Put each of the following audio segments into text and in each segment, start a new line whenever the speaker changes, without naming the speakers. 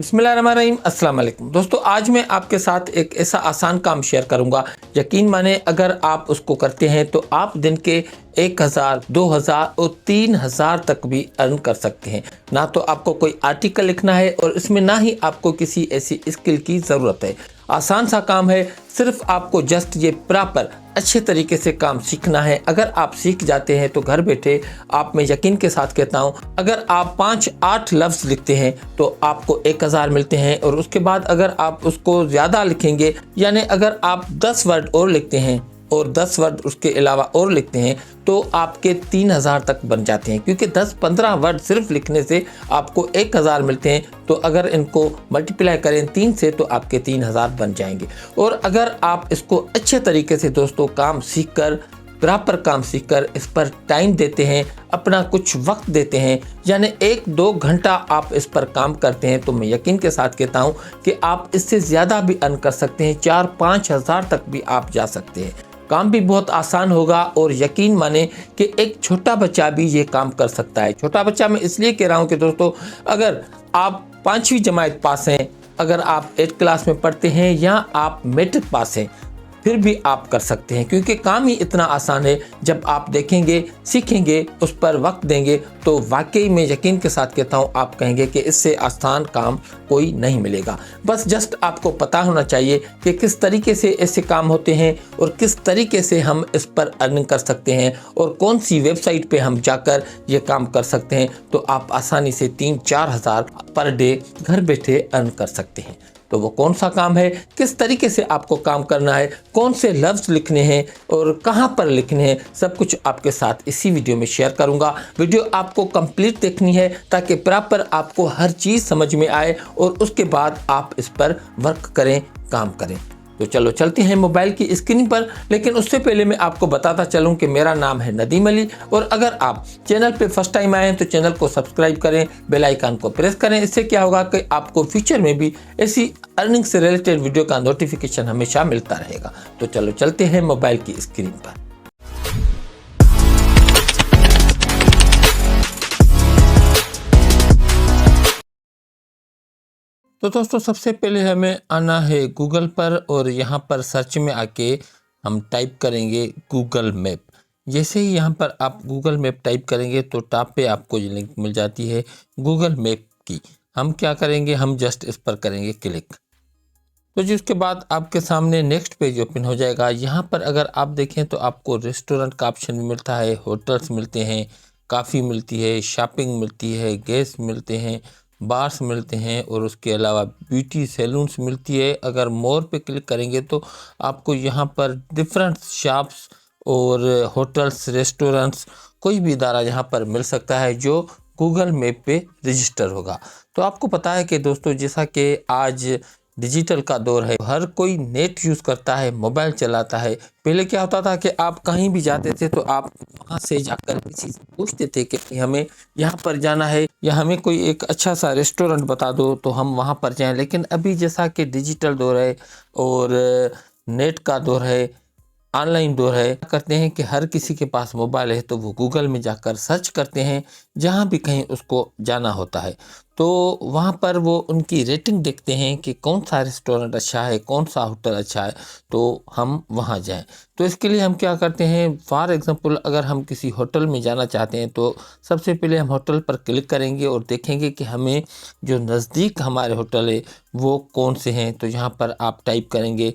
बिस्मिल्लाहिर्रहमानिर्रहीम। अस्सलाम वालेकुम दोस्तों, आज मैं आपके साथ एक ऐसा आसान काम शेयर करूंगा। यकीन माने अगर आप उसको करते हैं तो आप दिन के 1000, 2000 और 3000 तक भी अर्न कर सकते हैं। ना तो आपको कोई आर्टिकल लिखना है और इसमें ना ही आपको किसी ऐसी स्किल की ज़रूरत है। आसान सा काम है, सिर्फ आपको जस्ट ये प्रॉपर अच्छे तरीके से काम सीखना है। अगर आप सीख जाते हैं तो घर बैठे आप, मैं यकीन के साथ कहता हूँ, अगर आप 5-8 लफ्ज़ लिखते हैं तो आपको 1000 मिलते हैं। और उसके बाद अगर आप उसको ज़्यादा लिखेंगे, यानी अगर आप 10 वर्ड और लिखते हैं और 10 वर्ड उसके अलावा और लिखते हैं तो आपके 3000 तक बन जाते हैं। क्योंकि 10-15 वर्ड सिर्फ लिखने से आपको 1000 मिलते हैं। तो अगर इनको मल्टीप्लाई करें 3 से तो आपके 3000 बन जाएंगे। और अगर आप इसको अच्छे तरीके से दोस्तों काम सीखकर, प्रॉपर काम सीखकर इस पर टाइम देते हैं, अपना कुछ वक्त देते हैं, यानी 1-2 घंटा आप इस पर काम करते हैं, तो मैं यकीन के साथ कहता हूं कि आप इससे ज़्यादा भी अर्न कर सकते हैं। 4-5 हज़ार तक भी आप जा सकते हैं। काम भी बहुत आसान होगा और यकीन माने कि एक छोटा बच्चा भी ये काम कर सकता है। छोटा बच्चा मैं इसलिए कह रहा हूँ कि दोस्तों, अगर आप 5वीं जमात पास हैं, अगर आप 8th क्लास में पढ़ते हैं या आप मैट्रिक पास हैं, फिर भी आप कर सकते हैं। क्योंकि काम ही इतना आसान है। जब आप देखेंगे, सीखेंगे, उस पर वक्त देंगे तो वाकई में यकीन के साथ कहता हूँ, आप कहेंगे कि इससे आसान काम कोई नहीं मिलेगा। बस जस्ट आपको पता होना चाहिए कि किस तरीके से ऐसे काम होते हैं और किस तरीके से हम इस पर अर्निंग कर सकते हैं और कौन सी वेबसाइट पे हम जाकर ये काम कर सकते हैं। तो आप आसानी से 3-4 हज़ार पर डे घर बैठे अर्न कर सकते हैं। तो वो कौन सा काम है, किस तरीके से आपको काम करना है, कौन से लफ्ज़ लिखने हैं और कहाँ पर लिखने हैं, सब कुछ आपके साथ इसी वीडियो में शेयर करूंगा। वीडियो आपको कंप्लीट देखनी है ताकि प्रॉपर आपको हर चीज़ समझ में आए और उसके बाद आप इस पर वर्क करें, काम करें। तो चलो चलते हैं मोबाइल की स्क्रीन पर। लेकिन उससे पहले मैं आपको बताता चलूं कि मेरा नाम है नदीम अली और अगर आप चैनल पे फर्स्ट टाइम आए हैं तो चैनल को सब्सक्राइब करें, बेल आइकन को प्रेस करें। इससे क्या होगा कि आपको फ्यूचर में भी ऐसी अर्निंग से रिलेटेड वीडियो का नोटिफिकेशन हमेशा मिलता रहेगा। तो चलो चलते हैं मोबाइल की स्क्रीन पर। तो दोस्तों, सबसे पहले हमें आना है गूगल पर और यहाँ पर सर्च में आके हम टाइप करेंगे गूगल मैप। जैसे ही यहाँ पर आप गूगल मैप टाइप करेंगे तो टॉप पे आपको ये लिंक मिल जाती है गूगल मैप की। हम क्या करेंगे, हम जस्ट इस पर करेंगे क्लिक। तो जिसके बाद आपके सामने नेक्स्ट पेज ओपन हो जाएगा। यहाँ पर अगर आप देखें तो आपको रेस्टोरेंट का ऑप्शन भी मिलता है, होटल्स मिलते हैं, काफ़ी मिलती है, शॉपिंग मिलती है, गैस मिलते हैं, बार्स मिलते हैं और उसके अलावा ब्यूटी सैलून्स मिलती है। अगर मोर पे क्लिक करेंगे तो आपको यहाँ पर डिफरेंट शॉप्स और होटल्स, रेस्टोरेंट्स, कोई भी इदारा यहाँ पर मिल सकता है जो गूगल मैप पे रजिस्टर होगा। तो आपको पता है कि दोस्तों, जैसा कि आज डिजिटल का दौर है, हर कोई नेट यूज़ करता है, मोबाइल चलाता है। पहले क्या होता था कि आप कहीं भी जाते थे तो आप वहाँ से जाकर किसी से पूछते थे कि हमें यहाँ पर जाना है या हमें कोई एक अच्छा सा रेस्टोरेंट बता दो तो हम वहाँ पर जाएं। लेकिन अभी जैसा कि डिजिटल दौर है और नेट का दौर है, ऑनलाइन दौर है, करते हैं कि हर किसी के पास मोबाइल है तो वो गूगल में जाकर सर्च करते हैं जहाँ भी कहीं उसको जाना होता है। तो वहाँ पर वो उनकी रेटिंग देखते हैं कि कौन सा रेस्टोरेंट अच्छा है, कौन सा होटल अच्छा है, तो हम वहाँ जाएं। तो इसके लिए हम क्या करते हैं, फॉर एग्जांपल अगर हम किसी होटल में जाना चाहते हैं तो सबसे पहले हम होटल पर क्लिक करेंगे और देखेंगे कि हमें जो नज़दीक हमारे होटल है वो कौन से हैं। तो यहाँ पर आप टाइप करेंगे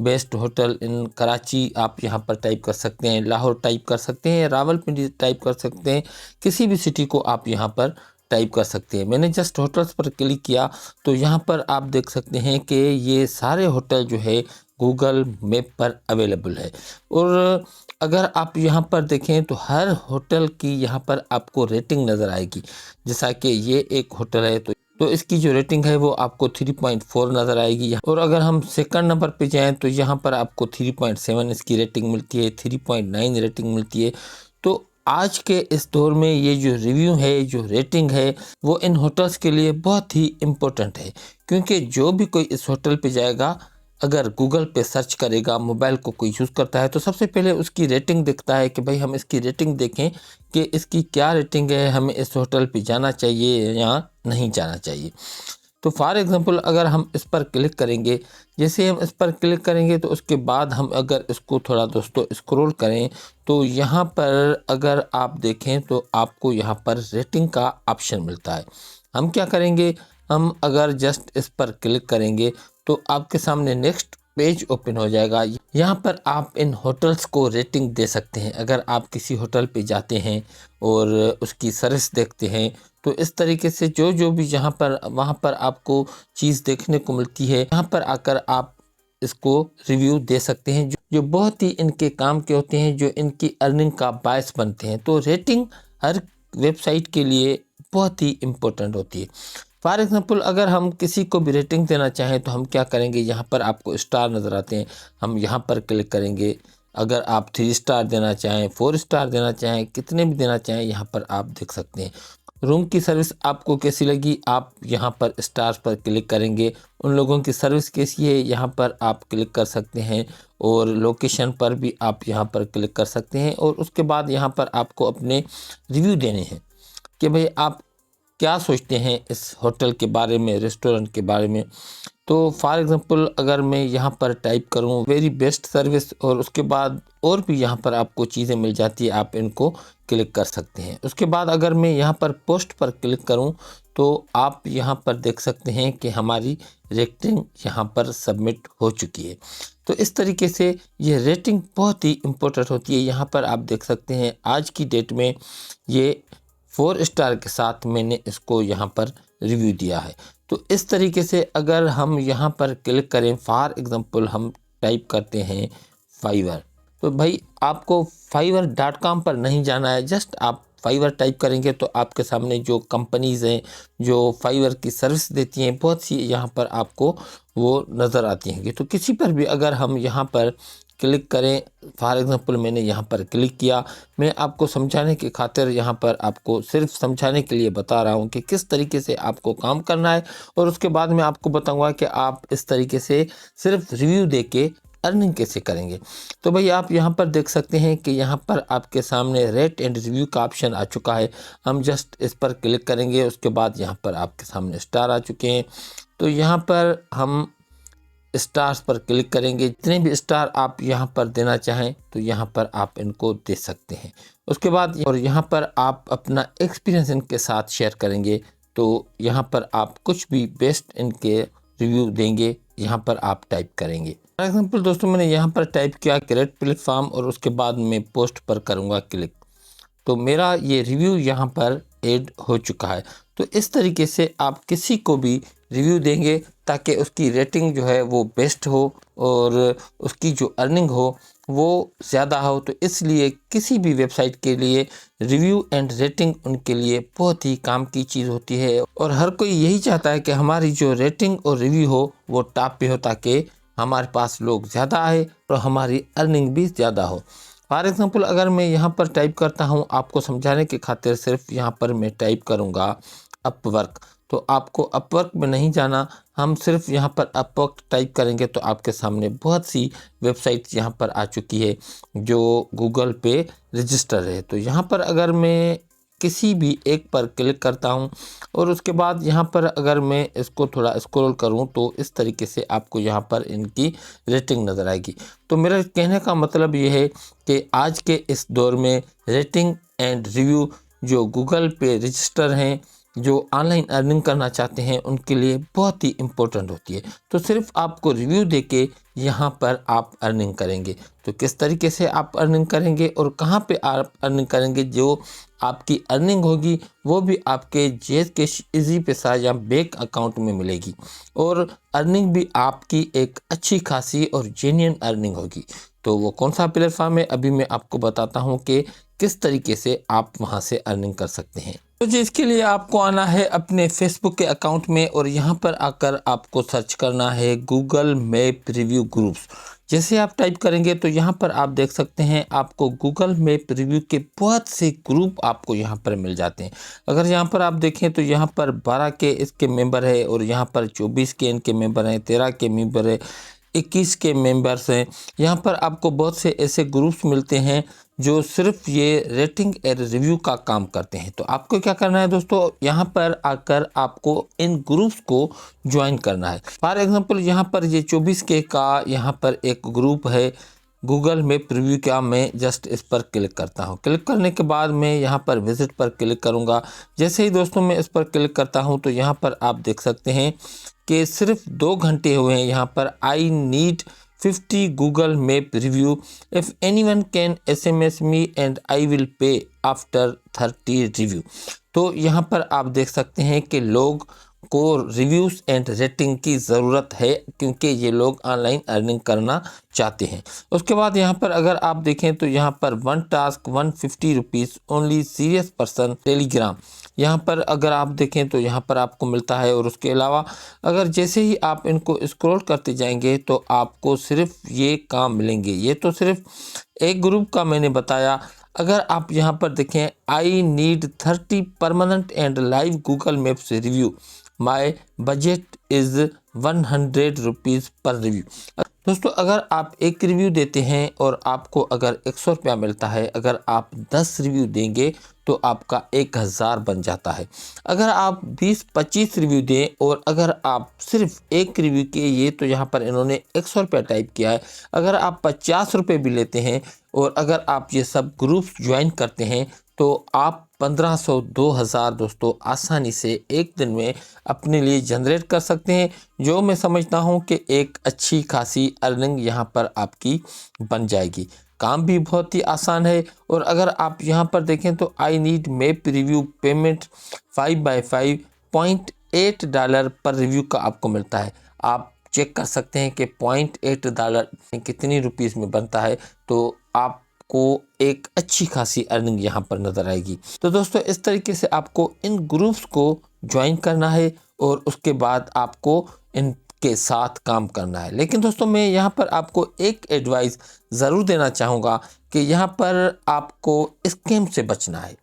बेस्ट होटल इन कराची, आप यहाँ पर टाइप कर सकते हैं, लाहौर टाइप कर सकते हैं, रावलपिंडी टाइप कर सकते हैं, किसी भी सिटी को आप यहाँ पर टाइप कर सकते हैं। मैंने जस्ट होटल्स पर क्लिक किया तो यहाँ पर आप देख सकते हैं कि ये सारे होटल जो है गूगल मैप पर अवेलेबल है। और अगर आप यहाँ पर देखें तो हर होटल की यहाँ पर आपको रेटिंग नज़र आएगी। जैसा कि ये एक होटल है तो इसकी जो रेटिंग है वो आपको 3.4 नज़र आएगी। और अगर हम सेकंड नंबर पे जाएं तो यहाँ पर आपको 3.7 इसकी रेटिंग मिलती है, 3.9 रेटिंग मिलती है। तो आज के इस दौर में ये जो रिव्यू है, जो रेटिंग है, वो इन होटल्स के लिए बहुत ही इम्पोर्टेंट है। क्योंकि जो भी कोई इस होटल पे जाएगा, अगर गूगल पे सर्च करेगा, मोबाइल को कोई यूज़ करता है तो सबसे पहले उसकी रेटिंग दिखता है कि भाई हम इसकी रेटिंग देखें कि इसकी क्या रेटिंग है, हमें इस होटल पे जाना चाहिए या नहीं जाना चाहिए। तो फॉर एग्जांपल अगर हम इस पर क्लिक करेंगे, जैसे हम इस पर क्लिक करेंगे तो उसके बाद हम अगर इसको थोड़ा दोस्तों स्क्रॉल करें तो यहाँ पर अगर आप देखें तो आपको यहाँ पर रेटिंग का ऑप्शन मिलता है। हम क्या करेंगे, हम अगर जस्ट इस पर क्लिक करेंगे तो आपके सामने नेक्स्ट पेज ओपन हो जाएगा। यहाँ पर आप इन होटल्स को रेटिंग दे सकते हैं। अगर आप किसी होटल पे जाते हैं और उसकी सर्विस देखते हैं तो इस तरीके से जो भी यहाँ पर वहाँ पर आपको चीज़ देखने को मिलती है, यहाँ पर आकर आप इसको रिव्यू दे सकते हैं जो बहुत ही इनके काम के होते हैं, जो इनकी अर्निंग का बायस बनते हैं। तो रेटिंग हर वेबसाइट के लिए बहुत ही इम्पोर्टेंट होती है। फॉर एग्जांपल अगर हम किसी को भी रेटिंग देना चाहें तो हम क्या करेंगे, यहाँ पर आपको स्टार नज़र आते हैं, हम यहाँ पर क्लिक करेंगे। अगर आप 3 स्टार देना चाहें, 4 स्टार देना चाहें, कितने भी देना चाहें, यहाँ पर आप देख सकते हैं। रूम की सर्विस आपको कैसी लगी, आप यहाँ पर स्टार पर क्लिक करेंगे। उन लोगों की सर्विस कैसी है, यहाँ पर आप क्लिक कर सकते हैं। और लोकेशन पर भी आप यहाँ पर क्लिक कर सकते हैं। और उसके बाद यहाँ पर आपको अपने रिव्यू देने हैं कि भाई आप क्या सोचते हैं इस होटल के बारे में, रेस्टोरेंट के बारे में। तो फॉर एग्जांपल अगर मैं यहाँ पर टाइप करूँ वेरी बेस्ट सर्विस, और उसके बाद और भी यहाँ पर आपको चीज़ें मिल जाती है, आप इनको क्लिक कर सकते हैं। उसके बाद अगर मैं यहाँ पर पोस्ट पर क्लिक करूँ तो आप यहाँ पर देख सकते हैं कि हमारी रेटिंग यहाँ पर सबमिट हो चुकी है। तो इस तरीके से ये रेटिंग बहुत ही इम्पोर्टेंट होती है। यहाँ पर आप देख सकते हैं आज की डेट में ये 4 स्टार के साथ मैंने इसको यहाँ पर रिव्यू दिया है। तो इस तरीके से अगर हम यहाँ पर क्लिक करें, फॉर एग्जांपल हम टाइप करते हैं फाइवर, तो भाई आपको fiverr.com पर नहीं जाना है, जस्ट आप फाइवर टाइप करेंगे तो आपके सामने जो कंपनीज़ हैं जो फाइवर की सर्विस देती हैं बहुत सी यहाँ पर आपको वो नज़र आती हैं। तो किसी पर भी अगर हम यहाँ पर क्लिक करें, फॉर एग्जांपल मैंने यहाँ पर क्लिक किया, मैं आपको समझाने की खातिर यहाँ पर आपको सिर्फ समझाने के लिए बता रहा हूँ कि किस तरीके से आपको काम करना है। और उसके बाद मैं आपको बताऊँगा कि आप इस तरीके से सिर्फ रिव्यू दे के अर्निंग कैसे करेंगे। तो भाई आप यहाँ पर देख सकते हैं कि यहाँ पर आपके सामने रेट एंड रिव्यू का ऑप्शन आ चुका है। हम जस्ट इस पर क्लिक करेंगे, उसके बाद यहाँ पर आपके सामने स्टार आ चुके हैं। तो यहाँ पर हम स्टार्स पर क्लिक करेंगे, जितने भी स्टार आप यहाँ पर देना चाहें तो यहाँ पर आप इनको दे सकते हैं। उसके बाद और यहाँ पर आप अपना एक्सपीरियंस इनके साथ शेयर करेंगे तो यहाँ पर आप कुछ भी बेस्ट इनके रिव्यू देंगे, यहाँ पर आप टाइप करेंगे। फॉर एग्जांपल दोस्तों मैंने यहाँ पर टाइप किया क्रिएट प्लेटफॉर्म और उसके बाद मैं पोस्ट पर करूँगा क्लिक, तो मेरा ये रिव्यू यहाँ पर ऐड हो चुका है। तो इस तरीके से आप किसी को भी रिव्यू देंगे ताकि उसकी रेटिंग जो है वो बेस्ट हो और उसकी जो अर्निंग हो वो ज़्यादा हो। तो इसलिए किसी भी वेबसाइट के लिए रिव्यू एंड रेटिंग उनके लिए बहुत ही काम की चीज़ होती है। और हर कोई यही चाहता है कि हमारी जो रेटिंग और रिव्यू हो वो टॉप पे हो ताकि हमारे पास लोग ज़्यादा आए और हमारी अर्निंग भी ज़्यादा हो। फॉर एग्जांपल अगर मैं यहाँ पर टाइप करता हूँ, आपको समझाने की खातिर सिर्फ यहाँ पर मैं टाइप करूँगा अपवर्क, तो आपको अपवर्क में नहीं जाना, हम सिर्फ यहाँ पर अपवर्क टाइप करेंगे तो आपके सामने बहुत सी वेबसाइट्स यहाँ पर आ चुकी है जो गूगल पे रजिस्टर है। तो यहाँ पर अगर मैं किसी भी एक पर क्लिक करता हूँ और उसके बाद यहाँ पर अगर मैं इसको थोड़ा स्क्रॉल करूँ तो इस तरीके से आपको यहाँ पर इनकी रेटिंग नज़र आएगी। तो मेरा कहने का मतलब ये है कि आज के इस दौर में रेटिंग एंड रिव्यू जो गूगल पे रजिस्टर हैं, जो ऑनलाइन अर्निंग करना चाहते हैं उनके लिए बहुत ही इम्पोर्टेंट होती है। तो सिर्फ आपको रिव्यू देके यहाँ पर आप अर्निंग करेंगे। तो किस तरीके से आप अर्निंग करेंगे और कहाँ पे आप अर्निंग करेंगे, जो आपकी अर्निंग होगी वो भी आपके जेज के इजी पैसा या बैंक अकाउंट में मिलेगी और अर्निंग भी आपकी एक अच्छी खासी और जेन्युइन अर्निंग होगी। तो वो कौन सा प्लेटफॉर्म है अभी मैं आपको बताता हूँ कि किस तरीके से आप वहाँ से अर्निंग कर सकते हैं। तो जी इसके लिए आपको आना है अपने फेसबुक के अकाउंट में और यहाँ पर आकर आपको सर्च करना है गूगल मैप रिव्यू ग्रुप्स। जैसे आप टाइप करेंगे तो यहाँ पर आप देख सकते हैं आपको गूगल मैप रिव्यू के बहुत से ग्रुप आपको यहाँ पर मिल जाते हैं। अगर यहाँ पर आप देखें तो यहाँ पर 12 के इसके मेंबर है और यहाँ पर 24 के इनके मेंबर हैं, 13 के मेंबर है, 21 के मेंबर्स हैं। यहाँ पर आपको बहुत से ऐसे ग्रुप्स मिलते हैं जो सिर्फ ये रेटिंग और रिव्यू का काम करते हैं। तो आपको क्या करना है दोस्तों, यहाँ पर आकर आपको इन ग्रुप्स को ज्वाइन करना है। फॉर एग्जांपल यहाँ पर ये 24K का यहाँ पर एक ग्रुप है गूगल मैप रिव्यू का। मैं जस्ट इस पर क्लिक करता हूँ। क्लिक करने के बाद मैं यहाँ पर विजिट पर क्लिक करूँगा। जैसे ही दोस्तों मैं इस पर क्लिक करता हूँ तो यहाँ पर आप देख सकते हैं कि सिर्फ 2 घंटे हुए हैं। यहाँ पर I need 50 Google map review, if anyone can SMS me and I will pay after 30 review. तो यहाँ पर आप देख सकते हैं कि लोग को रिव्यूज़ एंड रेटिंग की ज़रूरत है, क्योंकि ये लोग ऑनलाइन अर्निंग करना चाहते हैं। उसके बाद यहाँ पर अगर आप देखें तो यहाँ पर 1 task 150 rupees only serious person Telegram, यहाँ पर अगर आप देखें तो यहाँ पर आपको मिलता है। और उसके अलावा अगर जैसे ही आप इनको स्क्रॉल करते जाएंगे तो आपको सिर्फ ये काम मिलेंगे। ये तो सिर्फ एक ग्रुप का मैंने बताया। अगर आप यहाँ पर देखें, I need 30 permanent and live Google maps review, my budget is 100 rupees पर रिव्यू। दोस्तों अगर आप एक रिव्यू देते हैं और आपको अगर 100 रुपया मिलता है, अगर आप 10 रिव्यू देंगे तो आपका 1000 बन जाता है। अगर आप 20-25 रिव्यू दें और अगर आप सिर्फ एक रिव्यू के, ये तो यहाँ पर इन्होंने 100 रुपया टाइप किया है, अगर आप 50 रुपये भी लेते हैं और अगर आप ये सब ग्रुप्स ज्वाइन करते हैं तो आप 1500-2000 दोस्तों आसानी से एक दिन में अपने लिए जनरेट कर सकते हैं, जो मैं समझता हूं कि एक अच्छी खासी अर्निंग यहां पर आपकी बन जाएगी। काम भी बहुत ही आसान है। और अगर आप यहां पर देखें तो I need map review payment 5/5 $0.8 पर रिव्यू का आपको मिलता है। आप चेक कर सकते हैं कि $0.8 कितनी रुपीज़ में बनता है, तो आप को एक अच्छी खासी अर्निंग यहाँ पर नज़र आएगी। तो दोस्तों इस तरीके से आपको इन ग्रुप्स को ज्वाइन करना है और उसके बाद आपको इनके साथ काम करना है। लेकिन दोस्तों मैं यहाँ पर आपको एक एडवाइस ज़रूर देना चाहूँगा कि यहाँ पर आपको स्कैम से बचना है।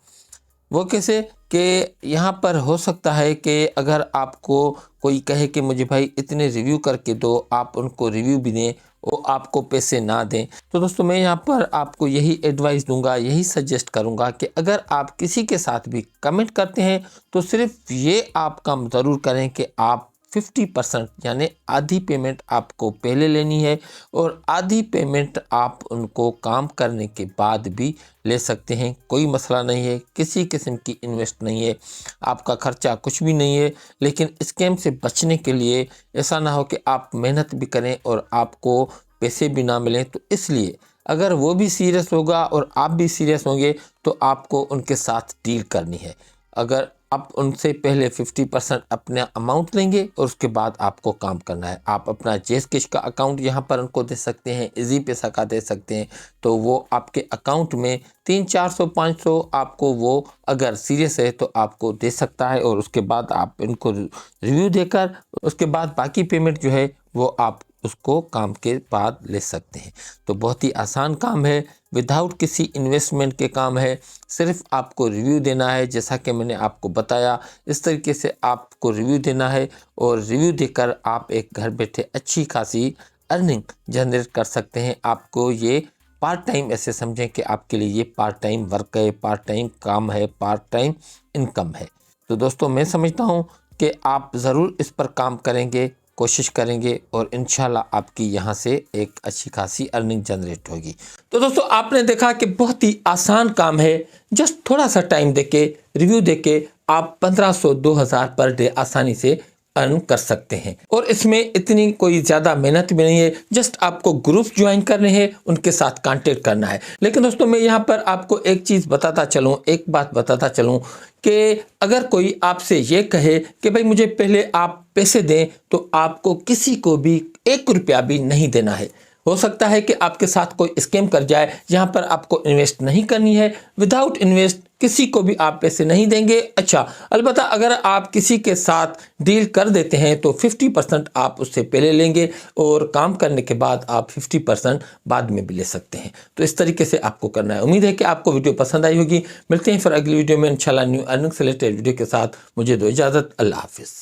वो कैसे कि यहाँ पर हो सकता है कि अगर आपको कोई कहे कि मुझे भाई इतने रिव्यू करके दो, आप उनको रिव्यू भी दें, वो आपको पैसे ना दें। तो दोस्तों मैं यहाँ पर आपको यही एडवाइस दूंगा, यही सजेस्ट करूँगा कि अगर आप किसी के साथ भी कमेंट करते हैं तो सिर्फ ये आप काम ज़रूर करें कि आप 50% यानी आधी पेमेंट आपको पहले लेनी है और आधी पेमेंट आप उनको काम करने के बाद भी ले सकते हैं। कोई मसला नहीं है, किसी किस्म की इन्वेस्ट नहीं है, आपका खर्चा कुछ भी नहीं है। लेकिन स्कैम से बचने के लिए ऐसा ना हो कि आप मेहनत भी करें और आपको पैसे भी ना मिलें। तो इसलिए अगर वो भी सीरियस होगा और आप भी सीरियस होंगे तो आपको उनके साथ डील करनी है। अगर आप उनसे पहले 50% अपना अमाउंट लेंगे और उसके बाद आपको काम करना है। आप अपना जेसकैश का अकाउंट यहाँ पर उनको दे सकते हैं, इजी पैसा का दे सकते हैं, तो वो आपके अकाउंट में 300-400-500 आपको वो अगर सीरियस है तो आपको दे सकता है। और उसके बाद आप इनको रिव्यू देकर उसके बाद बाकी पेमेंट जो है वो आप उसको काम के बाद ले सकते हैं। तो बहुत ही आसान काम है, विदाउट किसी इन्वेस्टमेंट के काम है। सिर्फ आपको रिव्यू देना है, जैसा कि मैंने आपको बताया इस तरीके से आपको रिव्यू देना है और रिव्यू देकर आप एक घर बैठे अच्छी खासी अर्निंग जनरेट कर सकते हैं। आपको ये पार्ट टाइम ऐसे समझें कि आपके लिए ये पार्ट टाइम वर्क है, पार्ट टाइम काम है, पार्ट टाइम इनकम है। तो दोस्तों मैं समझता हूँ कि आप ज़रूर इस पर काम करेंगे, कोशिश करेंगे और इंशाल्लाह आपकी यहाँ से एक अच्छी खासी अर्निंग जनरेट होगी। तो दोस्तों आपने देखा कि बहुत ही आसान काम है, जस्ट थोड़ा सा टाइम देके रिव्यू देके आप 1500-2000 पर डे आसानी से अर्न कर सकते हैं। और इसमें इतनी कोई ज़्यादा मेहनत भी नहीं है, जस्ट आपको ग्रुप्स ज्वाइन करने हैं, उनके साथ कांटेक्ट करना है। लेकिन दोस्तों मैं यहाँ पर आपको एक चीज़ बताता चलूँ, एक बात बताता चलूँ कि अगर कोई आपसे ये कहे कि भाई मुझे पहले आप पैसे दें, तो आपको किसी को भी 1 रुपया भी नहीं देना है। हो सकता है कि आपके साथ कोई स्कैम कर जाए, यहाँ पर आपको इन्वेस्ट नहीं करनी है। विदाउट इन्वेस्ट किसी को भी आप पैसे नहीं देंगे। अच्छा, अलबत्ता अगर आप किसी के साथ डील कर देते हैं तो 50% आप उससे पहले लेंगे और काम करने के बाद आप 50% बाद में भी ले सकते हैं। तो इस तरीके से आपको करना है। उम्मीद है कि आपको वीडियो पसंद आई होगी। मिलते हैं फिर अगली वीडियो में इंशाल्लाह न्यू अर्निंग से रिलेटेड वीडियो के साथ। मुझे दो इजाज़त, अल्लाह हाफिज़।